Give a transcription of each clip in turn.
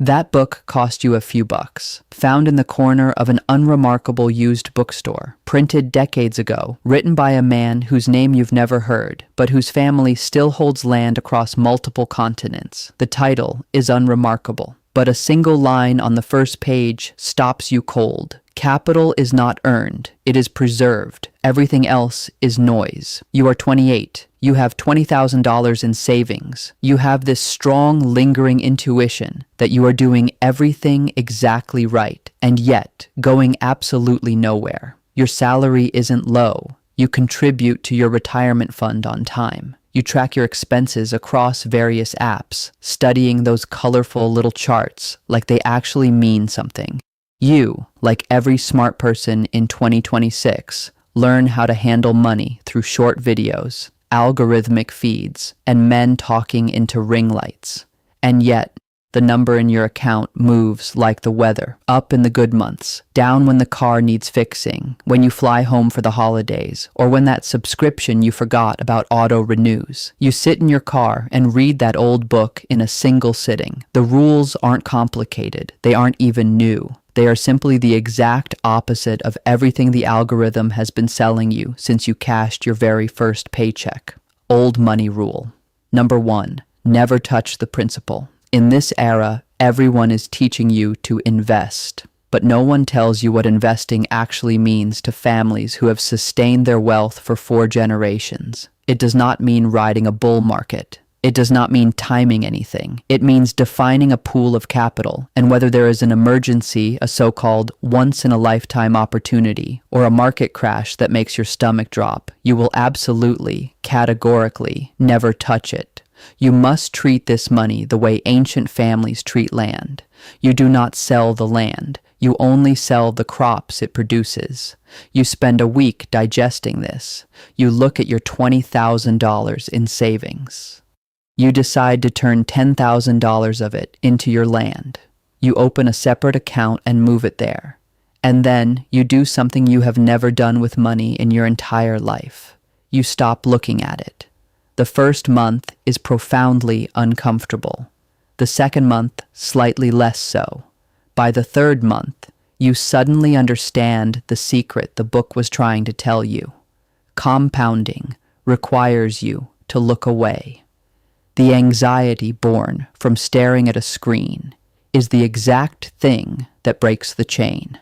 That book cost you a few bucks, found in the corner of an unremarkable used bookstore, printed decades ago, written by a man whose name you've never heard, but whose family still holds land across multiple continents. The title is unremarkable, but a single line on the first page stops you cold. Capital is not earned, it is preserved. Everything else is noise. You are 28. You have $20,000 in savings. You have this strong, lingering intuition that you are doing everything exactly right, and yet going absolutely nowhere. Your salary isn't low. You contribute to your retirement fund on time. You track your expenses across various apps, studying those colorful little charts like they actually mean something. You, like every smart person in 2026, learn how to handle money through short videos, algorithmic feeds, and men talking into ring lights. And yet, the number in your account moves like the weather, up in the good months, down when the car needs fixing, when you fly home for the holidays, or when that subscription you forgot about auto-renews. You sit in your car and read that old book in a single sitting. The rules aren't complicated. They aren't even new. They are simply the exact opposite of everything the algorithm has been selling you since you cashed your very first paycheck. Old money rule. Number 1, never touch the principal. In this era, everyone is teaching you to invest, but no one tells you what investing actually means to families who have sustained their wealth for 4 generations. It does not mean riding a bull market. It does not mean timing anything. It means defining a pool of capital, and whether there is an emergency, a so-called once-in-a-lifetime opportunity, or a market crash that makes your stomach drop, you will absolutely, categorically, never touch it. You must treat this money the way ancient families treat land. You do not sell the land. You only sell the crops it produces. You spend a week digesting this. You look at your $20,000 in savings. You decide to turn $10,000 of it into your land. You open a separate account and move it there. And then you do something you have never done with money in your entire life. You stop looking at it. The first month is profoundly uncomfortable. The second month, slightly less so. By the third month, you suddenly understand the secret the book was trying to tell you. Compounding requires you to look away. The anxiety born from staring at a screen is the exact thing that breaks the chain.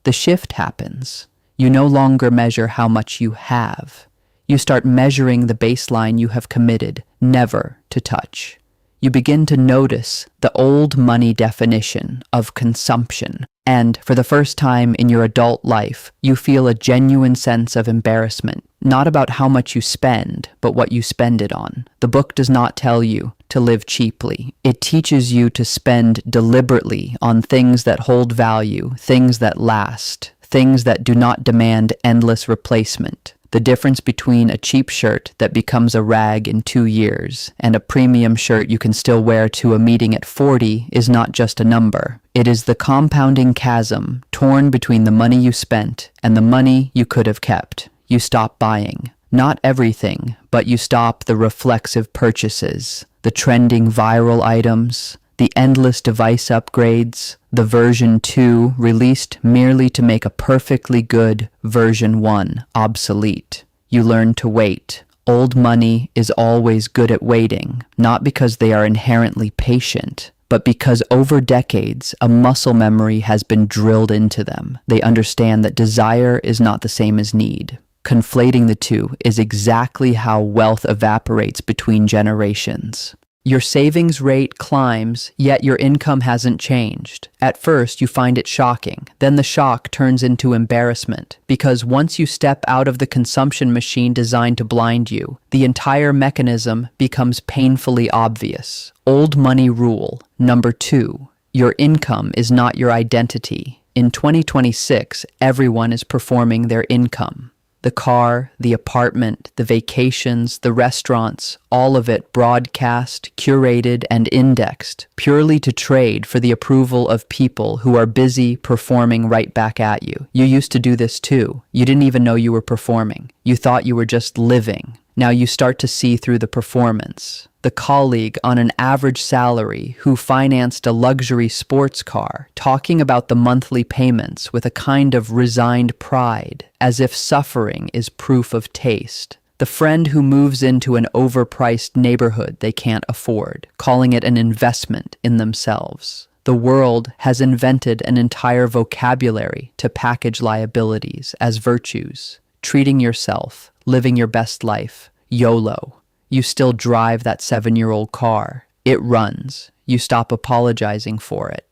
The shift happens. You no longer measure how much you have. You start measuring the baseline you have committed never to touch. You begin to notice the old money definition of consumption, and for the first time in your adult life, you feel a genuine sense of embarrassment, not about how much you spend, but what you spend it on. The book does not tell you to live cheaply. It teaches you to spend deliberately on things that hold value, things that last, things that do not demand endless replacement. The difference between a cheap shirt that becomes a rag in 2 years and a premium shirt you can still wear to a meeting at 40 is not just a number. It is the compounding chasm torn between the money you spent and the money you could have kept. You stop buying. Not everything, but you stop the reflexive purchases, the trending viral items, the endless device upgrades, the version 2 released merely to make a perfectly good version 1 obsolete. You learn to wait. Old money is always good at waiting, not because they are inherently patient, but because over decades, a muscle memory has been drilled into them. They understand that desire is not the same as need. Conflating the two is exactly how wealth evaporates between generations. Your savings rate climbs, yet your income hasn't changed. At first, you find it shocking. Then the shock turns into embarrassment, because once you step out of the consumption machine designed to blind you, the entire mechanism becomes painfully obvious. Old money rule. Number 2, your income is not your identity. In 2026, everyone is performing their income. The car, the apartment, the vacations, the restaurants, all of it broadcast, curated, and indexed, purely to trade for the approval of people who are busy performing right back at you. You used to do this too. You didn't even know you were performing. You thought you were just living. Now you start to see through the performance. the colleague on an average salary who financed a luxury sports car, talking about the monthly payments with a kind of resigned pride, as if suffering is proof of taste. The friend who moves into an overpriced neighborhood they can't afford, calling it an investment in themselves. The world has invented an entire vocabulary to package liabilities as virtues. Treating yourself, living your best life, YOLO. You still drive that 7-year-old car. It runs. You stop apologizing for it.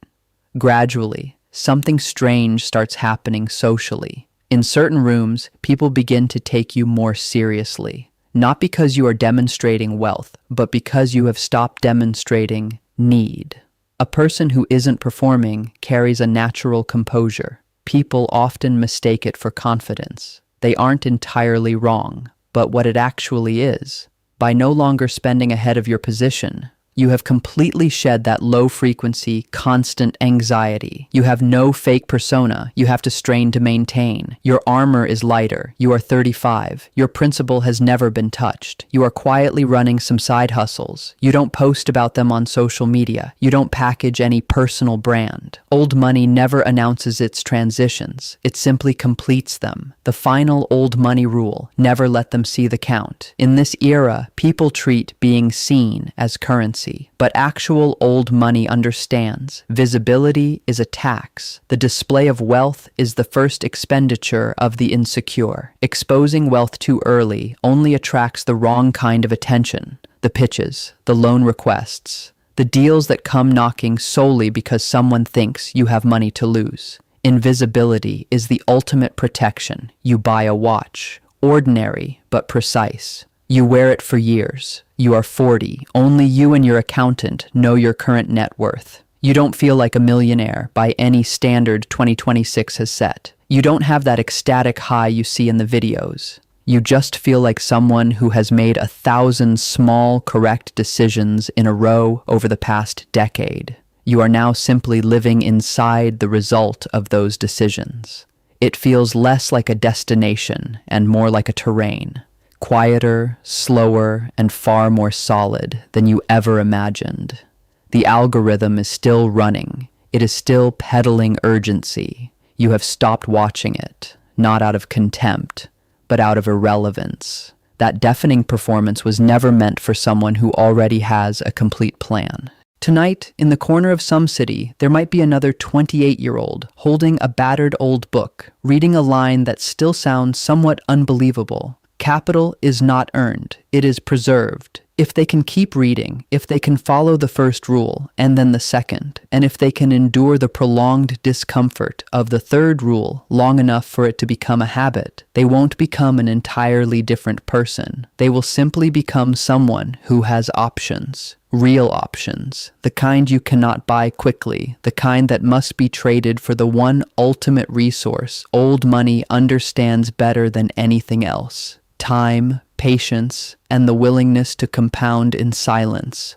Gradually, something strange starts happening socially. In certain rooms, people begin to take you more seriously. Not because you are demonstrating wealth, but because you have stopped demonstrating need. A person who isn't performing carries a natural composure. People often mistake it for confidence. They aren't entirely wrong, but what it actually is. By no longer spending ahead of your position, you have completely shed that low-frequency, constant anxiety. You have no fake persona you have to strain to maintain. Your armor is lighter. You are 35. Your principal has never been touched. You are quietly running some side hustles. You don't post about them on social media. You don't package any personal brand. Old money never announces its transitions. It simply completes them. The final old money rule: never let them see the count. In this era, people treat being seen as currency. But actual old money understands visibility is a tax. The display of wealth is the first expenditure of the insecure. Exposing wealth too early only attracts the wrong kind of attention. The pitches, the loan requests, the deals that come knocking solely because someone thinks you have money to lose. Invisibility is the ultimate protection. You buy a watch, ordinary but precise. You wear it for years. You are 40. Only you and your accountant know your current net worth. You don't feel like a millionaire by any standard 2026 has set. You don't have that ecstatic high you see in the videos. You just feel like someone who has made 1,000 small, correct decisions in a row over the past decade. You are now simply living inside the result of those decisions. It feels less like a destination and more like a terrain. Quieter, slower, and far more solid than you ever imagined. The algorithm is still running. It is still peddling urgency. You have stopped watching it, not out of contempt, but out of irrelevance. That deafening performance was never meant for someone who already has a complete plan. Tonight, in the corner of some city, there might be another 28-year-old holding a battered old book, reading a line that still sounds somewhat unbelievable. Capital is not earned, it is preserved. If they can keep reading, if they can follow the first rule and then the second, and if they can endure the prolonged discomfort of the third rule long enough for it to become a habit, they won't become an entirely different person. They will simply become someone who has options. Real options, the kind you cannot buy quickly, the kind that must be traded for the one ultimate resource old money understands better than anything else: time, patience, and the willingness to compound in silence.